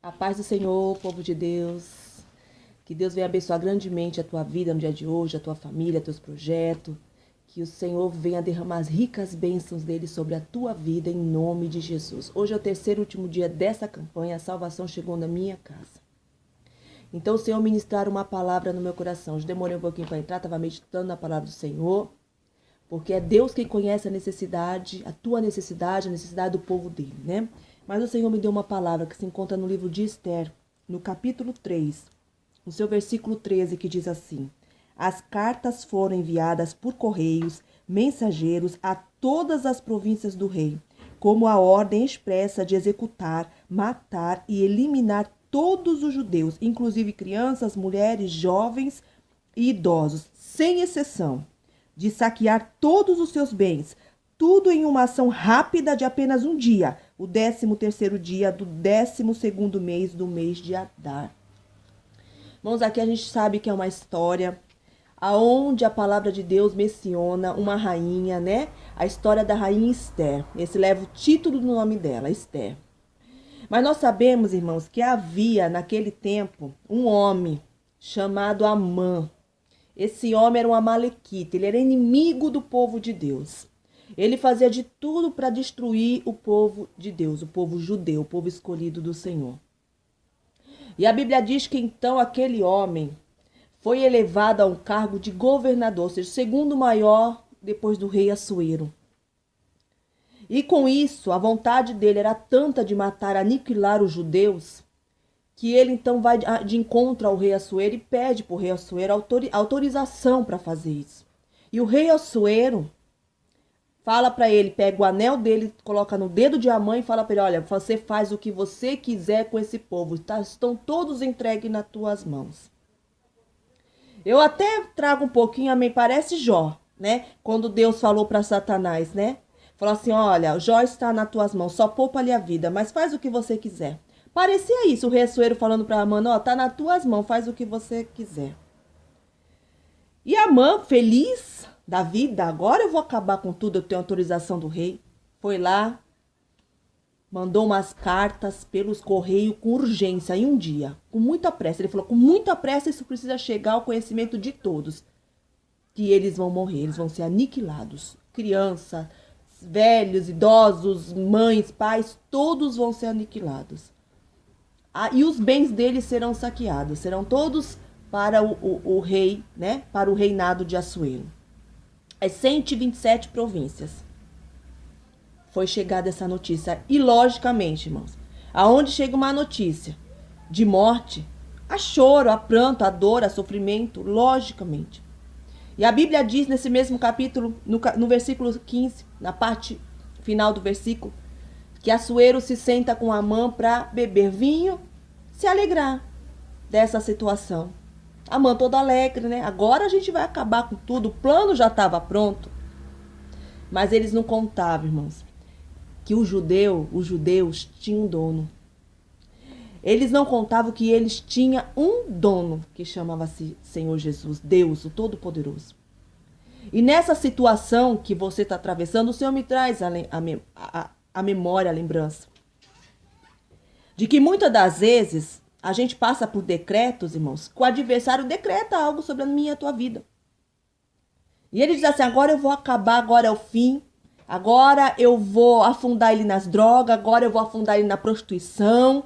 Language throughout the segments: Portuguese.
A paz do Senhor, povo de Deus. Que Deus venha abençoar grandemente a tua vida no dia de hoje, a tua família, teus projetos. Que o Senhor venha derramar as ricas bênçãos dele sobre a tua vida, em nome de Jesus. Hoje é o terceiro e último dia dessa campanha, a salvação chegou na minha casa. Então o Senhor ministrar uma palavra no meu coração. Eu demorei um pouquinho para entrar, estava meditando na palavra do Senhor. Porque é Deus quem conhece a necessidade, a tua necessidade, a necessidade do povo dele, né? Mas o Senhor me deu uma palavra que se encontra no livro de Esther, no capítulo 3, no seu versículo 13, que diz assim: as cartas foram enviadas por correios, mensageiros a todas as províncias do rei, como a ordem expressa de executar, matar e eliminar todos os judeus, inclusive crianças, mulheres, jovens e idosos, sem exceção, de saquear todos os seus bens, tudo em uma ação rápida de apenas um dia, o 13º dia do 12º mês do mês de Adar. Irmãos, aqui a gente sabe que é uma história aonde a palavra de Deus menciona uma rainha, né? A história da rainha Esther. Esse leva o título do nome dela, Esther. Mas nós sabemos, irmãos, que havia naquele tempo um homem chamado Amã. Esse homem era um amalequita, ele era inimigo do povo de Deus. Ele fazia de tudo para destruir o povo de Deus, o povo judeu, o povo escolhido do Senhor. E a Bíblia diz que então aquele homem foi elevado a um cargo de governador, ou seja, o segundo maior depois do rei Assuero. E com isso, a vontade dele era tanta de matar, aniquilar os judeus, que ele então vai de encontro ao rei Assuero e pede para o rei Assuero autorização para fazer isso. E o rei Assuero fala para ele, pega o anel dele, coloca no dedo de Amã e fala para ele: olha, você faz o que você quiser com esse povo, tá? Estão todos entregues nas tuas mãos. Eu até trago um pouquinho, me parece Jó, né? Quando Deus falou para Satanás, né? Falou assim: olha, Jó está nas tuas mãos, só poupa-lhe a vida, mas faz o que você quiser. Parecia isso, o rei Assuero falando para Amã: ó, tá nas tuas mãos, faz o que você quiser. E Amã, feliz da vida, agora eu vou acabar com tudo, eu tenho autorização do rei. Foi lá, mandou umas cartas pelos correios com urgência, em um dia, com muita pressa. Ele falou: com muita pressa isso precisa chegar ao conhecimento de todos, que eles vão morrer, eles vão ser aniquilados. Crianças, velhos, idosos, mães, pais, todos vão ser aniquilados. E os bens deles serão saqueados, serão todos para o rei, né? Para o reinado de Assuero. As 127 províncias. Foi chegada essa notícia. E logicamente, irmãos, aonde chega uma notícia de morte, há choro, há pranto, há dor, há sofrimento, logicamente. E a Bíblia diz nesse mesmo capítulo, no versículo 15, na parte final do versículo, que Assuero se senta com Amã para beber vinho, se alegrar dessa situação. Amã toda alegre, né? Agora a gente vai acabar com tudo, o plano já estava pronto. Mas eles não contavam, irmãos, que os judeus tinham um dono. Eles não contavam que eles tinham um dono, que chamava-se Senhor Jesus, Deus, o Todo-Poderoso. E nessa situação que você está atravessando, o Senhor me traz a memória, a lembrança, de que muitas das vezes a gente passa por decretos, irmãos, que o adversário decreta algo sobre a minha e a tua vida. E ele diz assim: agora eu vou acabar, agora é o fim, agora eu vou afundar ele nas drogas, agora eu vou afundar ele na prostituição,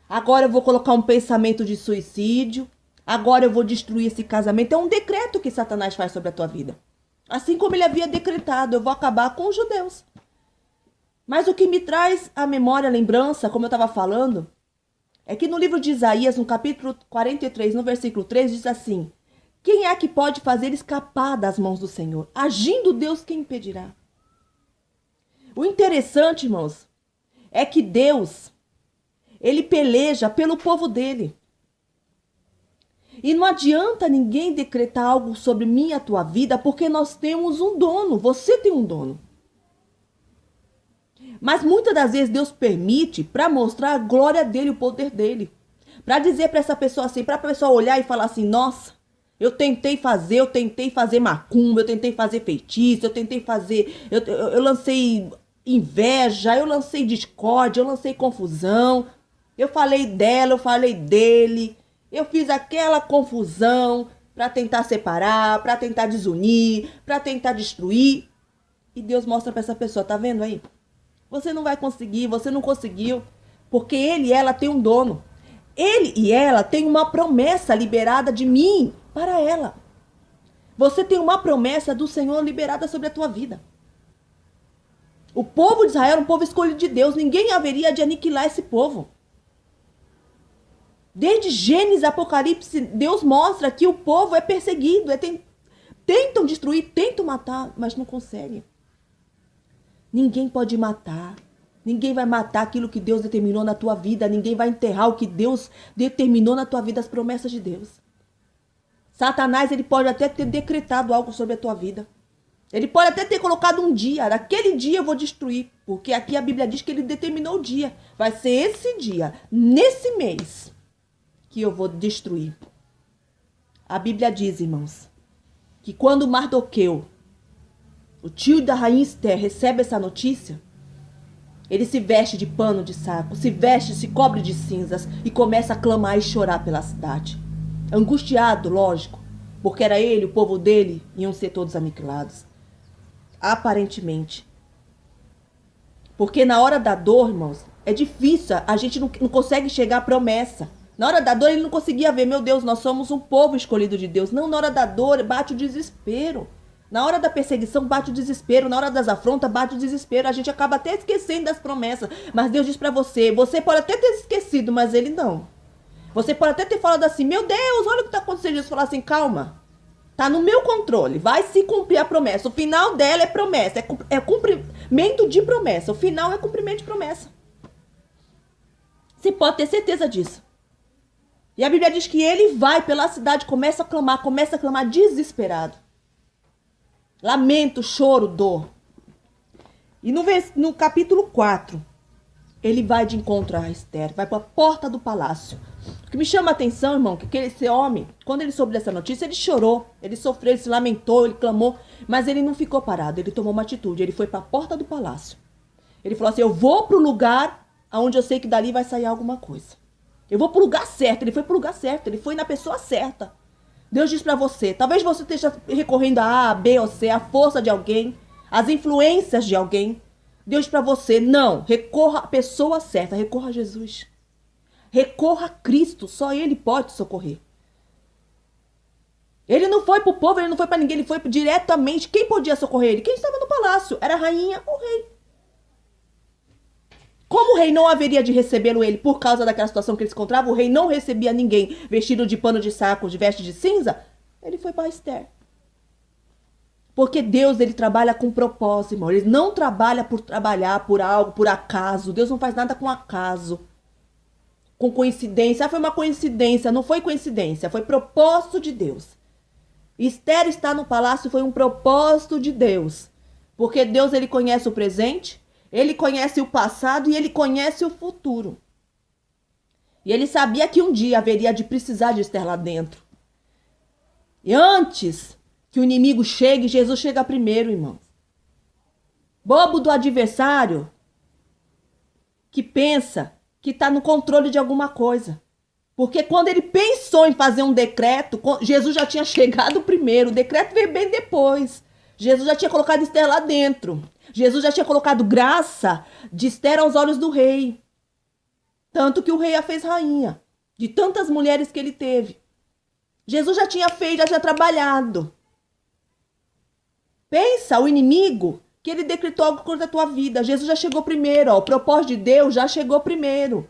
agora eu vou colocar um pensamento de suicídio, agora eu vou destruir esse casamento. É um decreto que Satanás faz sobre a tua vida. Assim como ele havia decretado: eu vou acabar com os judeus. Mas o que me traz a memória, a lembrança, como eu estava falando, é que no livro de Isaías, no capítulo 43, no versículo 3, diz assim: quem é que pode fazer escapar das mãos do Senhor? Agindo Deus, quem impedirá? O interessante, irmãos, é que Deus, ele peleja pelo povo dele. E não adianta ninguém decretar algo sobre mim e a tua vida, porque nós temos um dono, você tem um dono. Mas muitas das vezes Deus permite para mostrar a glória dele, o poder dele. Para dizer para essa pessoa assim, para a pessoa olhar e falar assim: nossa, eu tentei fazer macumba, eu tentei fazer feitiço, eu lancei inveja, eu lancei discórdia, eu lancei confusão. Eu falei dela, eu falei dele. Eu fiz aquela confusão para tentar separar, para tentar desunir, para tentar destruir. E Deus mostra para essa pessoa, tá vendo aí? Você não vai conseguir, você não conseguiu. Porque ele e ela têm um dono. Ele e ela têm uma promessa liberada de mim para ela. Você tem uma promessa do Senhor liberada sobre a tua vida. O povo de Israel era um povo escolhido de Deus. Ninguém haveria de aniquilar esse povo. Desde Gênesis, Apocalipse, Deus mostra que o povo é perseguido. Tentam destruir, tentam matar, mas não conseguem. Ninguém pode matar. Ninguém vai matar aquilo que Deus determinou na tua vida. Ninguém vai enterrar o que Deus determinou na tua vida, as promessas de Deus. Satanás, ele pode até ter decretado algo sobre a tua vida. Ele pode até ter colocado um dia. Naquele dia eu vou destruir. Porque aqui a Bíblia diz que ele determinou o dia. Vai ser esse dia, nesse mês, que eu vou destruir. A Bíblia diz, irmãos, que quando Mardoqueu, o tio da rainha Esther, recebe essa notícia, ele se veste de pano de saco, se cobre de cinzas e começa a clamar e chorar pela cidade. Angustiado, lógico, porque era ele, o povo dele, iam ser todos aniquilados. Aparentemente. Porque na hora da dor, irmãos, é difícil, a gente não consegue chegar à promessa. Na hora da dor ele não conseguia ver, meu Deus, nós somos um povo escolhido de Deus. Não, na hora da dor bate o desespero. Na hora da perseguição bate o desespero. Na hora das afrontas bate o desespero. A gente acaba até esquecendo das promessas. Mas Deus diz pra você, você pode até ter esquecido, mas ele não. Você pode até ter falado assim, meu Deus, olha o que tá acontecendo. Deus fala assim, calma. Tá no meu controle, vai se cumprir a promessa. O final dela é promessa, é cumprimento de promessa. O final é cumprimento de promessa. Você pode ter certeza disso. E a Bíblia diz que ele vai pela cidade, começa a clamar desesperado. Lamento, choro, dor. E no capítulo 4, ele vai de encontro a Esther, vai para a porta do palácio. O que me chama a atenção, irmão, que esse homem, quando ele soube dessa notícia, ele chorou, ele sofreu, ele se lamentou, ele clamou, mas ele não ficou parado, ele tomou uma atitude, ele foi para a porta do palácio. Ele falou assim, eu vou para o lugar onde eu sei que dali vai sair alguma coisa. Eu vou para o lugar certo, ele foi para o lugar certo, ele foi na pessoa certa. Deus diz para você, talvez você esteja recorrendo a A, B ou C, a força de alguém, as influências de alguém. Deus diz para você, não, recorra à pessoa certa, recorra a Jesus. Recorra a Cristo, só Ele pode socorrer. Ele não foi para o povo, ele não foi para ninguém, ele foi diretamente. Quem podia socorrer ele? Quem estava no palácio? Era a rainha, o rei. Como o rei não haveria de recebê-lo ele por causa daquela situação que ele se encontrava, o rei não recebia ninguém vestido de pano de saco, de veste de cinza, ele foi para Esther. Porque Deus, ele trabalha com propósito, irmão. Ele não trabalha por algo, por acaso. Deus não faz nada com acaso. Com coincidência. Ah, foi uma coincidência. Não foi coincidência, foi propósito de Deus. Esther está no palácio, foi um propósito de Deus. Porque Deus, ele conhece o presente, ele conhece o passado e ele conhece o futuro. E ele sabia que um dia haveria de precisar de Esther lá dentro. E antes que o inimigo chegue, Jesus chega primeiro, irmãos. Bobo do adversário que pensa que está no controle de alguma coisa. Porque quando ele pensou em fazer um decreto, Jesus já tinha chegado primeiro. O decreto veio bem depois. Jesus já tinha colocado Esther lá dentro. Jesus já tinha colocado graça de Esther aos olhos do rei. Tanto que o rei a fez rainha. De tantas mulheres que ele teve. Jesus já tinha feito, já tinha trabalhado. Pensa, o inimigo, que ele decretou algo contra a tua vida. Jesus já chegou primeiro, ó. O propósito de Deus já chegou primeiro.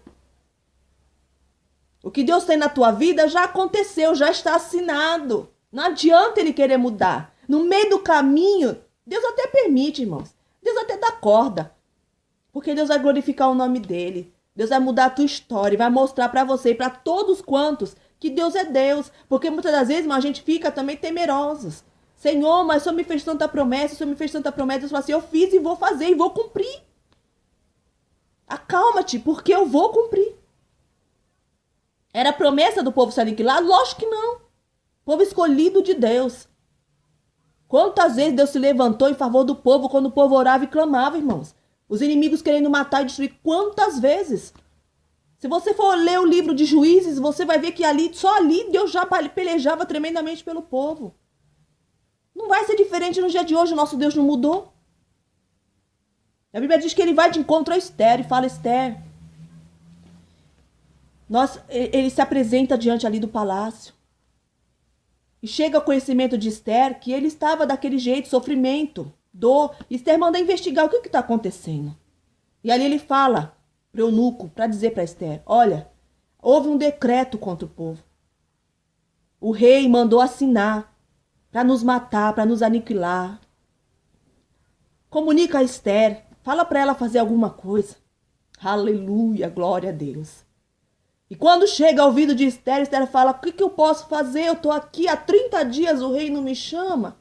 O que Deus tem na tua vida já aconteceu, já está assinado. Não adianta ele querer mudar. No meio do caminho, Deus até permite, irmãos. Deus até dá corda. Porque Deus vai glorificar o nome dele. Deus vai mudar a tua história e vai mostrar para você e para todos quantos que Deus é Deus. Porque muitas das vezes, irmão, a gente fica também temerosos. Senhor, mas o Senhor me fez tanta promessa, o Senhor me fez tanta promessa. Deus fala assim, eu fiz e vou fazer e vou cumprir. Acalma-te, porque eu vou cumprir. Era a promessa do povo se aniquilar? Lógico que não. Povo escolhido de Deus. Quantas vezes Deus se levantou em favor do povo quando o povo orava e clamava, irmãos? Os inimigos querendo matar e destruir. Quantas vezes? Se você for ler o livro de Juízes, você vai ver que só ali Deus já pelejava tremendamente pelo povo. Não vai ser diferente no dia de hoje, o nosso Deus não mudou. A Bíblia diz que ele vai de encontro a Esther e fala: Esther, ele se apresenta diante ali do palácio. E chega ao conhecimento de Esther que ele estava daquele jeito, sofrimento, dor. Esther manda investigar o que está acontecendo. E ali ele fala para o eunuco, para dizer para Esther: olha, houve um decreto contra o povo. O rei mandou assinar para nos matar, para nos aniquilar. Comunica a Esther, fala para ela fazer alguma coisa. Aleluia, glória a Deus. E quando chega ao ouvido de Esther, Esther fala: o que eu posso fazer? Eu estou aqui há 30 dias, o rei não me chama.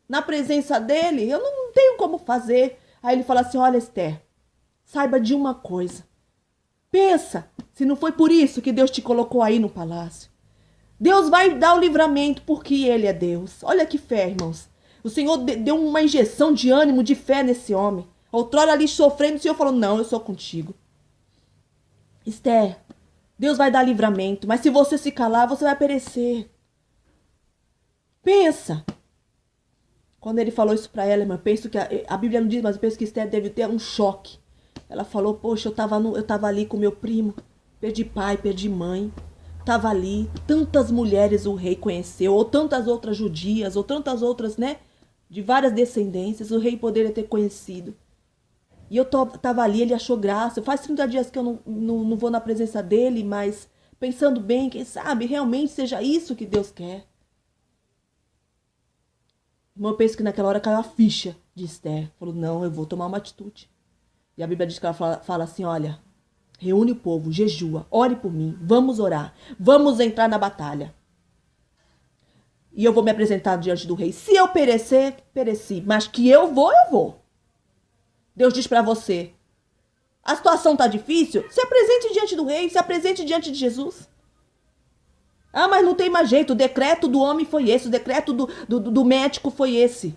Na presença dele, eu não tenho como fazer. Aí ele fala assim: olha, Esther, saiba de uma coisa. Pensa, se não foi por isso que Deus te colocou aí no palácio. Deus vai dar o livramento porque ele é Deus. Olha que fé, irmãos. O Senhor deu uma injeção de ânimo, de fé nesse homem. Outrora ali sofrendo, o Senhor falou: não, eu sou contigo. Esther, Deus vai dar livramento, mas se você se calar, você vai perecer. Pensa. Quando ele falou isso para ela, irmã, eu penso que a Bíblia não diz, mas eu penso que Esther deve ter um choque. Ela falou: poxa, eu tava ali com meu primo, perdi pai, perdi mãe. Tava ali, tantas mulheres o rei conheceu, ou tantas outras judias, ou tantas outras, né, de várias descendências, o rei poderia ter conhecido. E eu tava ali, ele achou graça. Faz 30 dias que eu não vou na presença dele, mas pensando bem, quem sabe realmente seja isso que Deus quer. Eu penso que naquela hora caiu a ficha de Esther. Falou: não, eu vou tomar uma atitude. E a Bíblia diz que ela fala assim: olha, reúne o povo, jejua, ore por mim, vamos orar, vamos entrar na batalha. E eu vou me apresentar diante do rei. Se eu perecer, pereci, mas que eu vou. Deus diz para você: a situação tá difícil, se apresente diante do rei, se apresente diante de Jesus. Ah, mas não tem mais jeito, o decreto do homem foi esse, o decreto do médico foi esse.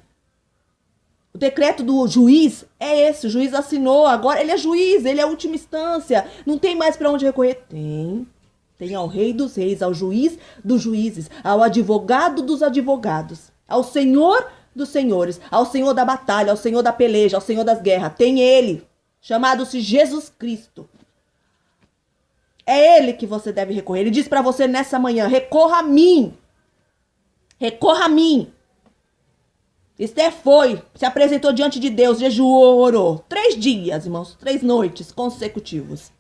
O decreto do juiz é esse, o juiz assinou, agora ele é juiz, ele é a última instância, não tem mais para onde recorrer. Tem ao rei dos reis, ao juiz dos juízes, ao advogado dos advogados, ao senhor dos senhores, ao senhor da batalha, ao senhor da peleja, ao senhor das guerras. Tem ele, chamado-se Jesus Cristo. É ele que você deve recorrer. Ele diz para você nessa manhã: recorra a mim. Recorra a mim. Esther foi, se apresentou diante de Deus, jejuou, orou. 3 dias, irmãos, 3 noites consecutivos.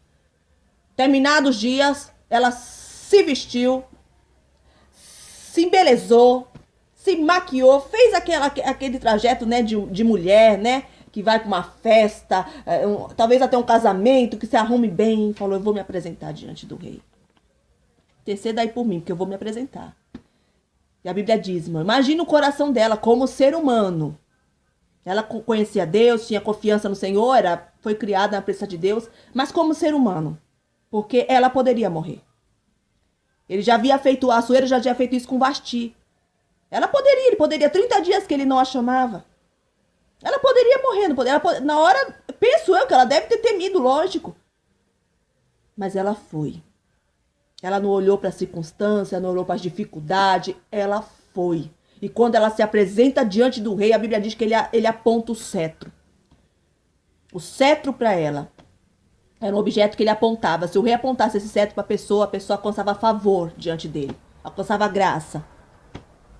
Terminados os dias, ela se vestiu, se embelezou, se maquiou, fez aquele trajeto, né, de mulher, né, que vai para uma festa, talvez até um casamento, que se arrume bem. Falou: eu vou me apresentar diante do rei. Interceda aí por mim, porque eu vou me apresentar. E a Bíblia diz, irmão, imagina o coração dela como ser humano. Ela conhecia Deus, tinha confiança no Senhor, foi criada na presença de Deus, mas como ser humano. Porque ela poderia morrer. Ele já havia feito, a Assuero já tinha feito isso com Vasti. Ele poderia, 30 dias que ele não a chamava. Ela poderia morrer, não poderia, na hora, penso eu que ela deve ter temido, lógico. Mas ela foi. Ela não olhou para a circunstância, não olhou para as dificuldades, ela foi. E quando ela se apresenta diante do rei, a Bíblia diz que ele aponta o cetro. O cetro para ela era um objeto que ele apontava. Se o rei apontasse esse cetro para a pessoa alcançava favor diante dele. Alcançava graça.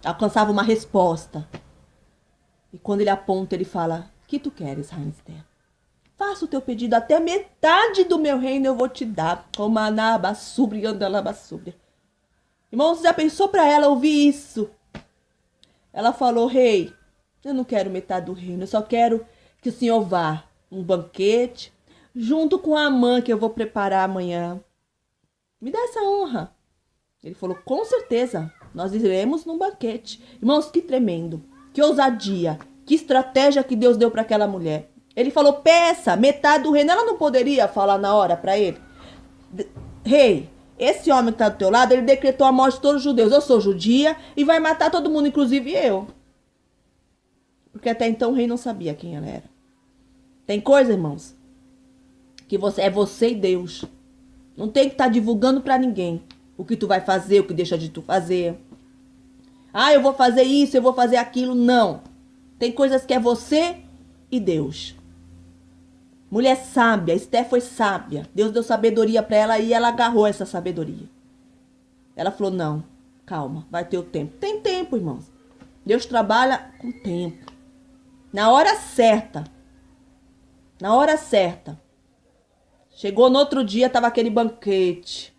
Alcançava uma resposta. E quando ele aponta, ele fala: o que tu queres, Rainha Esther? Faça o teu pedido, até metade do meu reino eu vou te dar. Irmãos, você já pensou para ela ouvir isso? Ela falou: rei, eu não quero metade do reino, eu só quero que o senhor vá um banquete, junto com a mãe que eu vou preparar amanhã. Me dá essa honra. Ele falou: com certeza, nós iremos num banquete. Irmãos, que tremendo, que ousadia, que estratégia que Deus deu para aquela mulher. Ele falou: peça metade do reino. Ela não poderia falar na hora para ele: rei, esse homem que está do teu lado, ele decretou a morte de todos os judeus. Eu sou judia e vai matar todo mundo, inclusive eu. Porque até então o rei não sabia quem ela era. Tem coisa, irmãos, que é você e Deus. Não tem que estar divulgando para ninguém o que tu vai fazer, o que deixa de tu fazer. Ah, eu vou fazer isso, eu vou fazer aquilo. Não. Tem coisas que é você e Deus. Mulher sábia, Esther foi sábia. Deus deu sabedoria para ela e ela agarrou essa sabedoria. Ela falou, não, calma, vai ter o tempo. Tem tempo, irmãos. Deus trabalha com tempo. Na hora certa. Na hora certa. Chegou no outro dia, estava aquele banquete.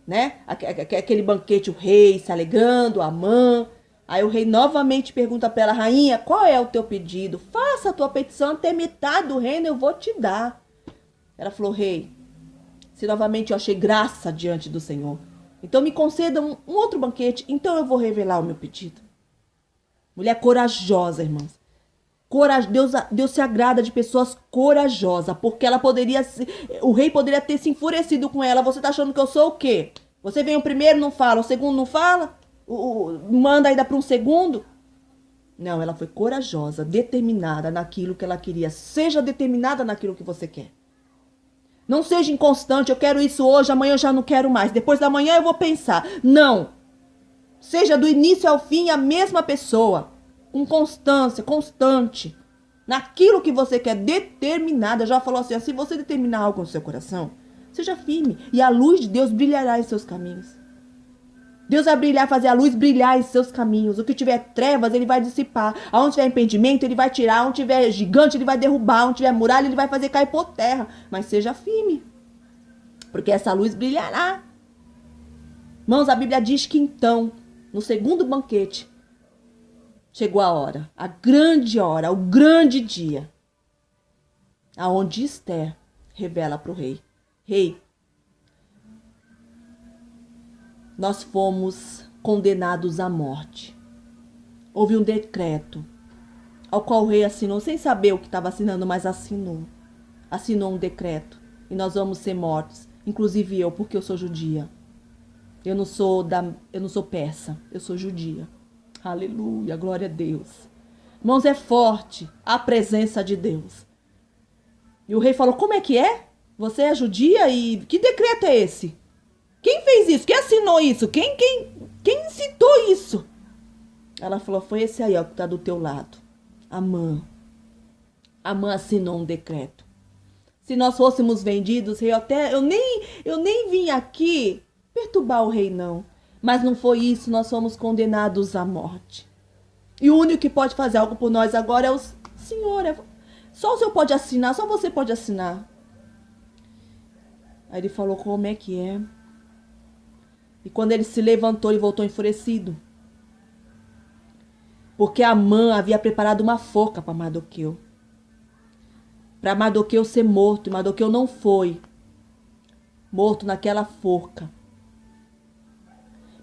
Né? Aquele banquete, o rei se alegrando, Amã. Aí o rei novamente pergunta para ela, rainha, qual é o teu pedido? Faça a tua petição, até metade do reino eu vou te dar. Ela falou, rei, se novamente eu achei graça diante do Senhor, então me conceda um outro banquete, então eu vou revelar o meu pedido. Mulher corajosa, irmãos. Deus se agrada de pessoas corajosas, porque ela poderia, o rei poderia ter se enfurecido com ela. Você tá achando que eu sou o quê? Você vem o primeiro, não fala, o segundo não fala? Manda ainda para um segundo? Não, ela foi corajosa, determinada naquilo que ela queria. Seja determinada naquilo que você quer. Não seja inconstante, eu quero isso hoje, amanhã eu já não quero mais. Depois da manhã eu vou pensar. Não. Seja do início ao fim a mesma pessoa. Com constância, constante. Naquilo que você quer, determinada. Já falou assim, se você determinar algo no seu coração, seja firme. E a luz de Deus brilhará em seus caminhos. Deus vai brilhar, fazer a luz brilhar em seus caminhos. O que tiver trevas, ele vai dissipar. Aonde tiver impedimento, ele vai tirar. Onde tiver gigante, ele vai derrubar. Onde tiver muralha, ele vai fazer cair por terra. Mas seja firme. Porque essa luz brilhará. Irmãos, a Bíblia diz que então, no segundo banquete, chegou a hora, o grande dia. Aonde Esther revela para o rei. Rei, nós fomos condenados à morte. Houve um decreto, ao qual o rei assinou, sem saber o que estava assinando, mas assinou. Assinou um decreto, e nós vamos ser mortos. Inclusive eu, porque eu sou judia. Eu não sou persa, eu sou judia. Aleluia, glória a Deus. Irmãos, é forte a presença de Deus. E o rei falou, como é que é? Você é judia e que decreto é esse? Quem fez isso? Quem assinou isso? Quem incitou isso? Ela falou, foi esse aí, ó, que está do teu lado. Amã. Amã assinou um decreto. Se nós fôssemos vendidos, rei, eu nem vim aqui perturbar o rei, não. Mas não foi isso, nós fomos condenados à morte. E o único que pode fazer algo por nós agora é o Senhor. Só o Senhor pode assinar, só você pode assinar. Aí ele falou, como é que é? E quando ele se levantou, ele voltou enfurecido. Porque Amã havia preparado uma forca para Mardoqueu. Para Mardoqueu ser morto. E Mardoqueu não foi morto naquela forca.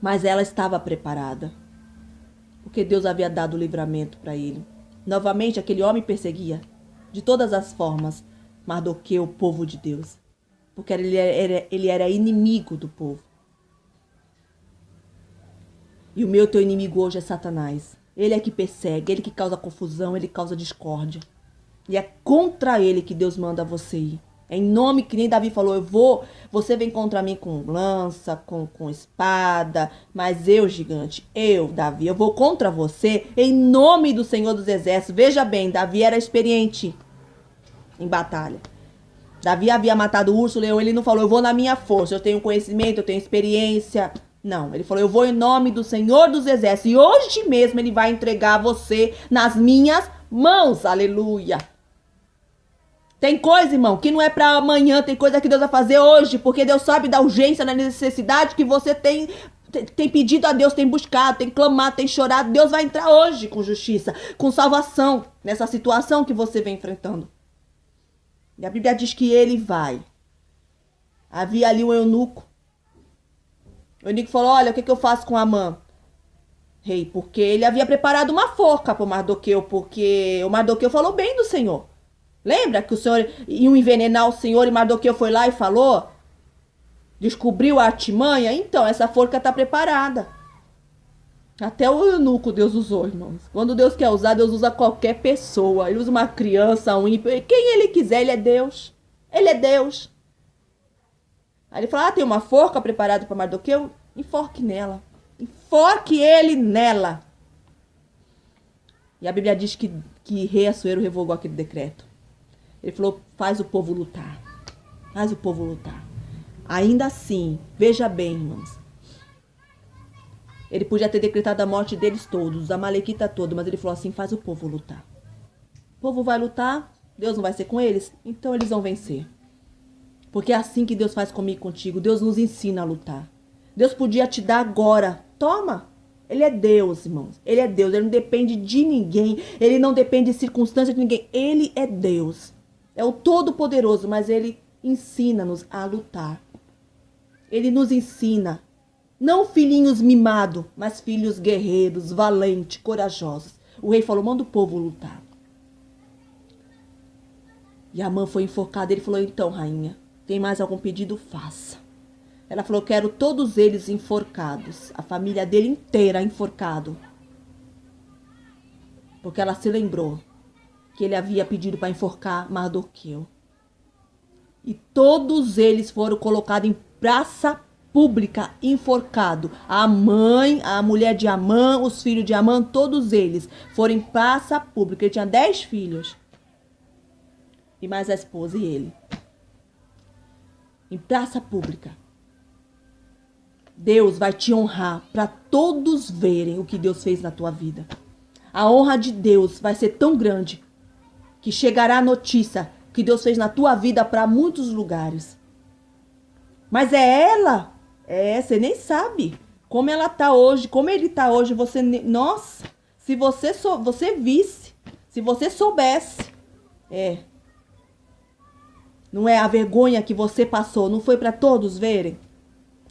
Mas ela estava preparada. Porque Deus havia dado o livramento para ele. Novamente, aquele homem perseguia. De todas as formas. Mardoqueu, o povo de Deus. Porque ele era inimigo do povo. E o meu teu inimigo hoje é Satanás. Ele é que persegue, ele que causa confusão, ele causa discórdia. E é contra ele que Deus manda você ir. É em nome que nem Davi falou, você vem contra mim com lança, com espada, mas eu, gigante, Davi, eu vou contra você em nome do Senhor dos Exércitos. Veja bem, Davi era experiente em batalha. Davi havia matado o urso, o leão, ele não falou, eu vou na minha força, eu tenho conhecimento, eu tenho experiência. Não, ele falou, eu vou em nome do Senhor dos Exércitos. E hoje mesmo ele vai entregar você nas minhas mãos. Aleluia. Tem coisa, irmão, que não é para amanhã. Tem coisa que Deus vai fazer hoje. Porque Deus sabe da urgência, da necessidade que você tem pedido a Deus, tem buscado, tem clamado, tem chorado. Deus vai entrar hoje com justiça, com salvação nessa situação que você vem enfrentando. E a Bíblia diz que ele vai. Havia ali um eunuco. O eunuco falou, olha, o que eu faço com Amã? Rei, porque ele havia preparado uma forca para o Mardoqueu, porque o Mardoqueu falou bem do Senhor. Lembra que o Senhor ia envenenar o Senhor e Mardoqueu foi lá e falou? Descobriu a artimanha? Então, essa forca está preparada. Até o eunuco Deus usou, irmãos. Quando Deus quer usar, Deus usa qualquer pessoa. Ele usa uma criança, um ímpio. Quem ele quiser, ele é Deus. Ele é Deus. Aí ele fala, tem uma forca preparada para Mardoqueu? Enforque nela. Enforque ele nela. E a Bíblia diz que rei Assuero revogou aquele decreto. Ele falou, faz o povo lutar. Faz o povo lutar. Ainda assim, veja bem, irmãos. Ele podia ter decretado a morte deles todos, da Malequita toda, mas ele falou assim, faz o povo lutar. O povo vai lutar, Deus não vai ser com eles, então eles vão vencer. Porque é assim que Deus faz comigo e contigo. Deus nos ensina a lutar. Deus podia te dar agora. Toma. Ele é Deus, irmãos. Ele é Deus. Ele não depende de ninguém. Ele não depende de circunstâncias de ninguém. Ele é Deus. É o Todo-Poderoso, mas Ele ensina-nos a lutar. Ele nos ensina. Não filhinhos mimados, mas filhos guerreiros, valentes, corajosos. O rei falou, manda o povo lutar. E a Amã foi enforcada. Ele falou, então, rainha, tem mais algum pedido? Faça. Ela falou, quero todos eles enforcados. A família dele inteira enforcado. Porque ela se lembrou que ele havia pedido para enforcar Mardoqueu. E todos eles foram colocados em praça pública, enforcado. A mãe, a mulher de Amã, os filhos de Amã, todos eles foram em praça pública. Ele tinha 10 filhos. E mais a esposa e ele. Em praça pública. Deus vai te honrar para todos verem o que Deus fez na tua vida. A honra de Deus vai ser tão grande que chegará a notícia que Deus fez na tua vida para muitos lugares. Mas é ela. Você nem sabe como ela tá hoje, como ele tá hoje. Nossa, se você visse, se você soubesse. Não é a vergonha que você passou, não foi para todos verem?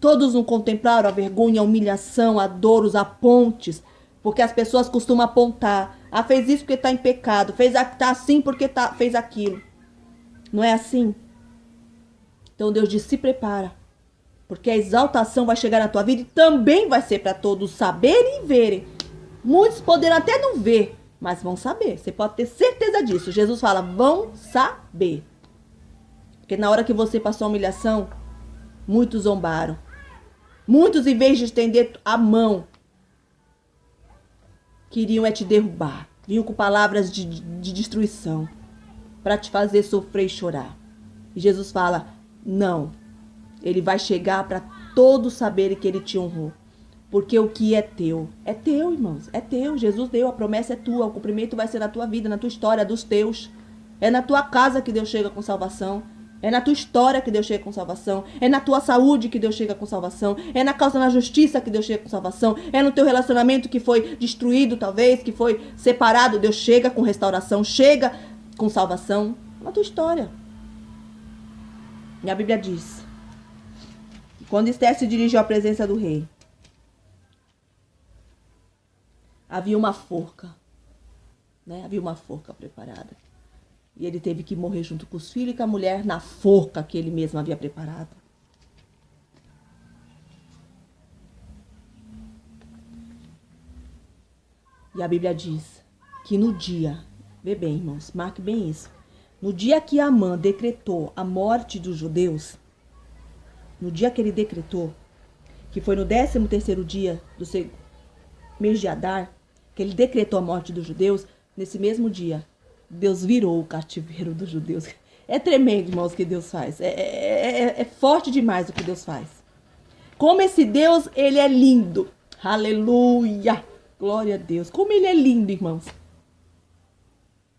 Todos não contemplaram a vergonha, a humilhação, a dor, os apontes, porque as pessoas costumam apontar. Fez isso porque está em pecado, tá assim porque fez aquilo. Não é assim? Então Deus diz, se prepara, porque a exaltação vai chegar na tua vida e também vai ser para todos saberem e verem. Muitos poderão até não ver, mas vão saber. Você pode ter certeza disso. Jesus fala, vão saber. Porque na hora que você passou a humilhação, muitos zombaram. Muitos, em vez de estender a mão, queriam te derrubar. Vinham com palavras de destruição para te fazer sofrer e chorar. E Jesus fala, não. Ele vai chegar para todos saberem que ele te honrou. Porque o que é teu, irmãos. É teu. Jesus deu, a promessa é tua. O cumprimento vai ser na tua vida, na tua história, dos teus. É na tua casa que Deus chega com salvação. É na tua história que Deus chega com salvação. É na tua saúde que Deus chega com salvação. É na causa da justiça que Deus chega com salvação. É no teu relacionamento que foi destruído, talvez, que foi separado. Deus chega com restauração, chega com salvação. Na tua história. E a Bíblia diz que quando Esther se dirigiu à presença do rei, havia uma forca. Havia uma forca preparada. E ele teve que morrer junto com os filhos e com a mulher na forca que ele mesmo havia preparado. E a Bíblia diz que no dia, vê bem, irmãos, marque bem isso. No dia que Amã decretou a morte dos judeus, no dia que ele decretou, que foi no 13º dia do mês de Adar, que ele decretou a morte dos judeus, nesse mesmo dia, Deus virou o cativeiro dos judeus. É tremendo, irmãos, o que Deus faz. É forte demais o que Deus faz. Como esse Deus, ele é lindo. Aleluia. Glória a Deus. Como ele é lindo, irmãos. A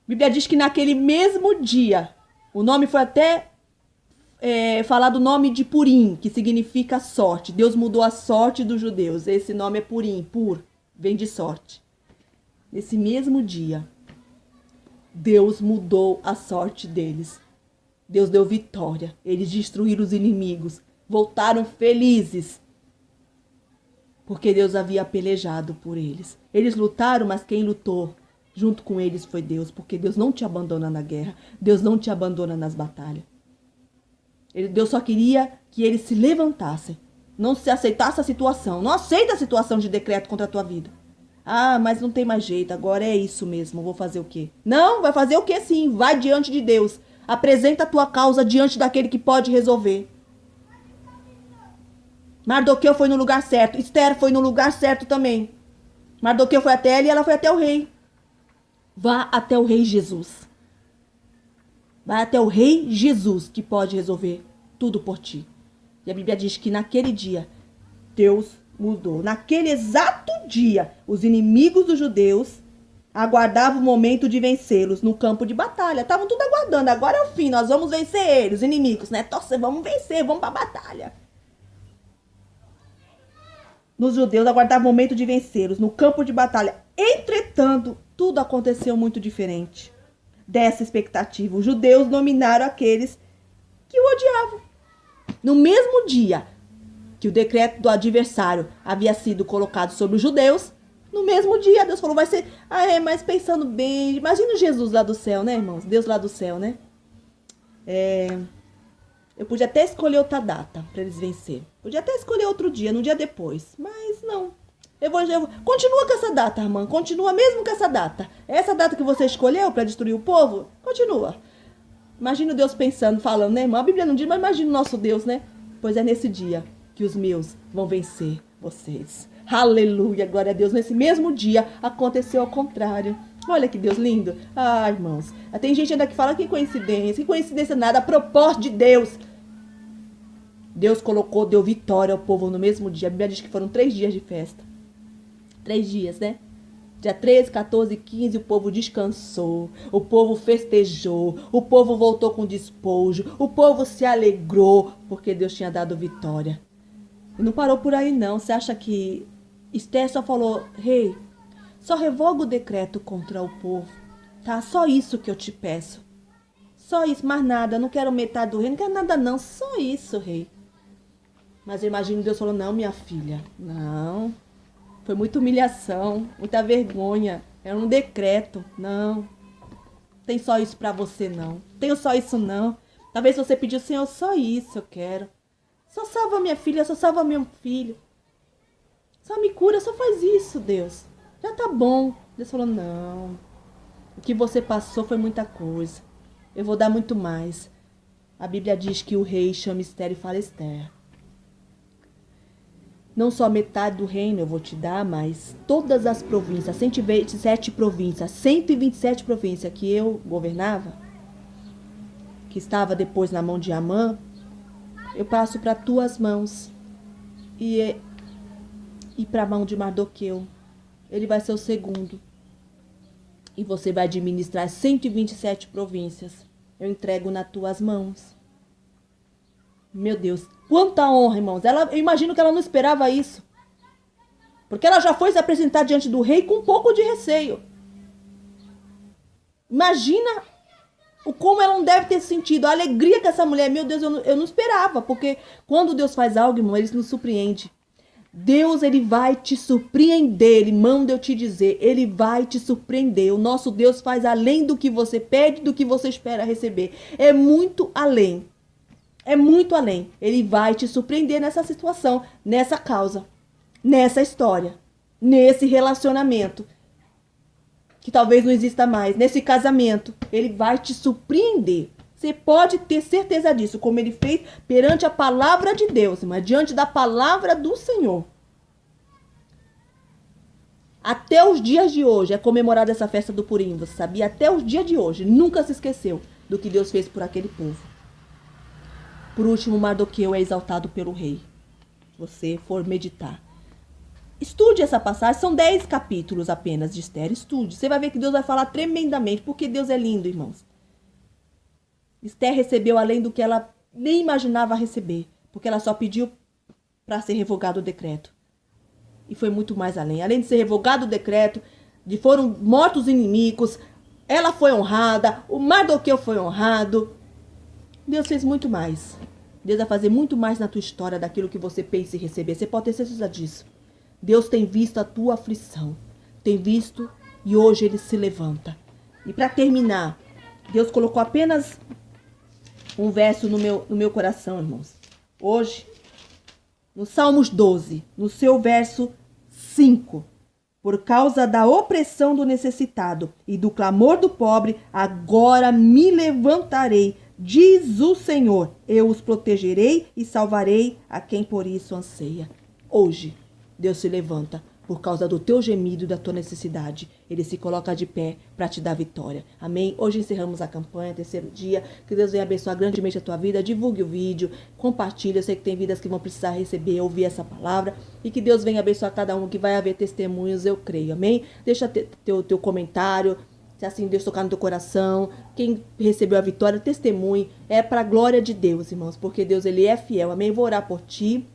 Bíblia diz que naquele mesmo dia, o nome foi até falado o nome de Purim, que significa sorte. Deus mudou a sorte dos judeus. Esse nome é Purim. Pur, vem de sorte. Nesse mesmo dia, Deus mudou a sorte deles. Deus deu vitória. Eles destruíram os inimigos. Voltaram felizes. Porque Deus havia pelejado por eles. Eles lutaram, mas quem lutou junto com eles foi Deus. Porque Deus não te abandona na guerra. Deus não te abandona nas batalhas. Deus só queria que eles se levantassem. Não se aceitasse a situação. Não aceita a situação de decreto contra a tua vida. Mas não tem mais jeito, agora é isso mesmo, vou fazer o quê? Não, vai fazer o quê sim, vai diante de Deus. Apresenta a tua causa diante daquele que pode resolver. Mardoqueu foi no lugar certo. Esther foi no lugar certo também. Mardoqueu foi até ela e ela foi até o rei. Vá até o rei Jesus. Vá até o rei Jesus, que pode resolver tudo por ti. E a Bíblia diz que naquele dia, Deus mudou. Naquele exato dia, os inimigos dos judeus aguardavam o momento de vencê-los no campo de batalha. Estavam tudo aguardando. Agora é o fim, nós vamos vencer eles, os inimigos, né? Torcer, vamos vencer, vamos para a batalha. Nos judeus aguardavam o momento de vencê-los no campo de batalha. Entretanto, tudo aconteceu muito diferente dessa expectativa. Os judeus dominaram aqueles que o odiavam. No mesmo dia que o decreto do adversário havia sido colocado sobre os judeus, no mesmo dia Deus falou, vai ser... mas pensando bem, imagina Jesus lá do céu, né, irmãos? Deus lá do céu, né? Eu podia até escolher outra data para eles vencer. Podia até escolher outro dia, no dia depois. Mas não. Continua com essa data, irmã. Continua mesmo com essa data. Essa data que você escolheu para destruir o povo, continua. Imagina Deus pensando, falando, né, irmão? A Bíblia não diz, mas imagina o nosso Deus, né? Pois é nesse dia que os meus vão vencer vocês. Aleluia, glória a Deus. Nesse mesmo dia aconteceu ao contrário. Olha que Deus lindo. Ai, irmãos. Tem gente ainda que fala que coincidência. Que coincidência nada. A propósito de Deus. Deus deu vitória ao povo no mesmo dia. A Bíblia diz que foram 3 dias de festa. 3 dias, né? Dia 13, 14 e 15, o povo descansou, o povo festejou, o povo voltou com despojo, o povo se alegrou, porque Deus tinha dado vitória. E não parou por aí não. Você acha que Esther só falou, rei, só revoga o decreto contra o povo, tá? Só isso que eu te peço. Só isso, mais nada, não quero metade do reino, não quero nada não, só isso, rei. Mas eu imagino Deus falou, não, minha filha, não. Foi muita humilhação, muita vergonha. Era um decreto. Não. Tem só isso pra você, não. Tenho só isso, não. Talvez você pediu, Senhor, só isso eu quero. Só salva minha filha, só salva meu filho. Só me cura, só faz isso, Deus. Já tá bom. Deus falou, não. O que você passou foi muita coisa. Eu vou dar muito mais. A Bíblia diz que o rei chama Esther e fala, Esther, não só metade do reino eu vou te dar, mas todas as províncias, 127 províncias que eu governava, que estava depois na mão de Amã, eu passo para tuas mãos e para a mão de Mardoqueu. Ele vai ser o segundo. E você vai administrar 127 províncias. Eu entrego nas tuas mãos. Meu Deus, quanta honra, irmãos. Eu imagino que ela não esperava isso. Porque ela já foi se apresentar diante do rei com um pouco de receio. Imagina como ela não deve ter sentido. A alegria que essa mulher, meu Deus, eu não esperava. Porque quando Deus faz algo, irmão, ele nos surpreende. Deus, ele vai te surpreender. Ele manda eu te dizer, ele vai te surpreender. O nosso Deus faz além do que você pede, do que você espera receber. É muito além. É muito além. Ele vai te surpreender nessa situação, nessa causa, nessa história, nesse relacionamento, que talvez não exista mais, nesse casamento. Ele vai te surpreender. Você pode ter certeza disso, como ele fez perante a palavra de Deus, mas diante da palavra do Senhor. Até os dias de hoje é comemorada essa festa do Purim, você sabia? Até os dias de hoje, nunca se esqueceu do que Deus fez por aquele povo. Por último, Mardoqueu é exaltado pelo rei. Você for meditar. Estude essa passagem, são 10 capítulos apenas de Esther. Estude, você vai ver que Deus vai falar tremendamente, porque Deus é lindo, irmãos. Esther recebeu além do que ela nem imaginava receber, porque ela só pediu para ser revogado o decreto. E foi muito mais além. Além de ser revogado o decreto, foram mortos os inimigos, ela foi honrada, o Mardoqueu foi honrado. Deus fez muito mais. Deus vai fazer muito mais na tua história daquilo que você pensa em receber. Você pode ter certeza disso. Deus tem visto a tua aflição. Tem visto e hoje ele se levanta. E para terminar, Deus colocou apenas um verso no meu coração, irmãos. Hoje, no Salmos 12, no seu verso 5. Por causa da opressão do necessitado e do clamor do pobre, agora me levantarei. Diz o Senhor, eu os protegerei e salvarei a quem por isso anseia. Hoje, Deus se levanta por causa do teu gemido e da tua necessidade. Ele se coloca de pé para te dar vitória. Amém? Hoje encerramos a campanha, terceiro dia. Que Deus venha abençoar grandemente a tua vida. Divulgue o vídeo, compartilhe. Eu sei que tem vidas que vão precisar receber, ouvir essa palavra. E que Deus venha abençoar cada um, que vai haver testemunhos, eu creio. Amém? Deixa teu comentário. Se assim Deus tocar no teu coração, quem recebeu a vitória, testemunhe. É para a glória de Deus, irmãos, porque Deus, ele é fiel. Amém? Vou orar por ti.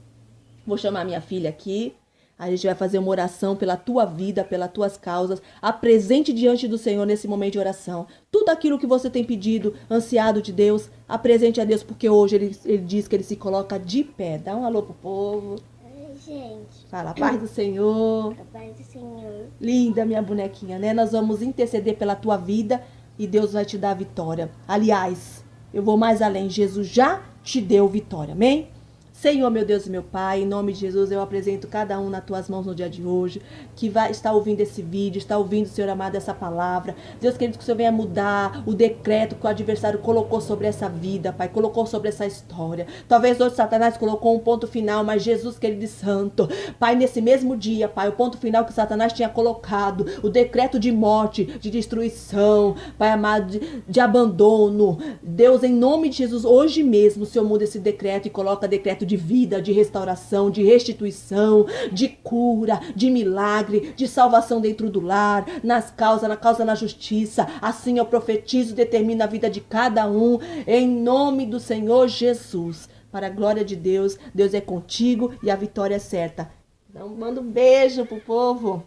Vou chamar minha filha aqui. A gente vai fazer uma oração pela tua vida, pelas tuas causas. Apresente diante do Senhor nesse momento de oração. Tudo aquilo que você tem pedido, ansiado de Deus, apresente a Deus, porque hoje ele diz que ele se coloca de pé. Dá um alô pro povo. Oi, gente. Fala, a paz do Senhor. A paz do Senhor. Linda, minha bonequinha, né? Nós vamos interceder pela tua vida e Deus vai te dar a vitória. Aliás, eu vou mais além. Jesus já te deu vitória, amém? Senhor, meu Deus e meu Pai, em nome de Jesus, eu apresento cada um nas tuas mãos no dia de hoje, que vai estar ouvindo esse vídeo, está ouvindo, Senhor amado, essa palavra. Deus querido, que o Senhor venha mudar o decreto que o adversário colocou sobre essa vida, Pai, colocou sobre essa história. Talvez hoje Satanás colocou um ponto final, mas Jesus, querido e santo, Pai, nesse mesmo dia, Pai, o ponto final que Satanás tinha colocado, o decreto de morte, de destruição, Pai amado, de abandono. Deus, em nome de Jesus, hoje mesmo, o Senhor muda esse decreto e coloca decreto de vida, de restauração, de restituição, de cura, de milagre, de salvação dentro do lar, na causa na justiça. Assim eu profetizo, determino a vida de cada um, em nome do Senhor Jesus. Para a glória de Deus, Deus é contigo e a vitória é certa. Então, manda um beijo pro povo.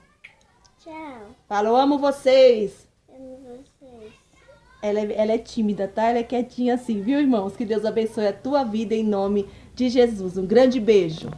Tchau. Fala, eu amo vocês. Amo vocês. Ela é tímida, tá? Ela é quietinha assim, viu, irmãos? Que Deus abençoe a tua vida em nome de Jesus. Um grande beijo.